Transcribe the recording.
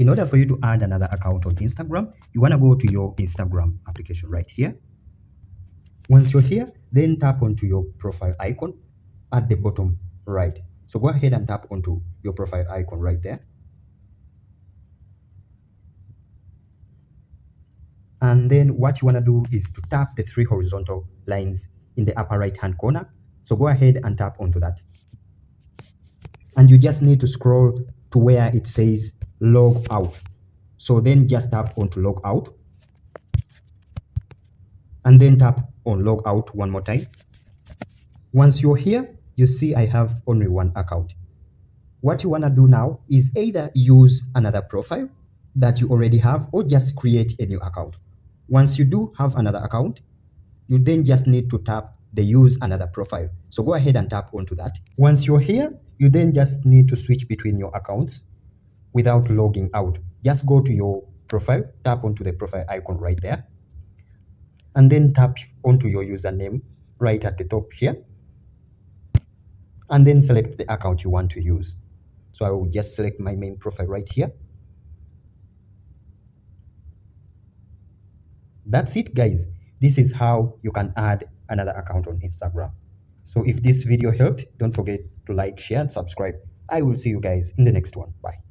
In order for you to add another account on Instagram, you want to go to your Instagram application right here. Once you're here, then tap onto your profile icon at the bottom right. So go ahead and tap onto your profile icon right there. And then what you want to do is to tap the 3 horizontal lines in the upper right hand corner. So go ahead and tap onto that. And you just need to scroll to where it says log out. So then just tap onto log out. And then tap on log out one more time. Once you're here, you see I have only one account. What you want to do now is either use another profile that you already have or just create a new account. Once you do have another account, you then just need to tap the use another profile. So go ahead and tap onto that. Once you're here, you then just need to switch between your accounts without logging out. Just go to your profile, tap onto the profile icon right there, and then tap onto your username right at the top here, and then select the account you want to use. So I will just select my main profile right here. That's it, guys. This is how you can add another account on Instagram. So if this video helped, don't forget to like, share, and subscribe. I will see you guys in the next one. Bye.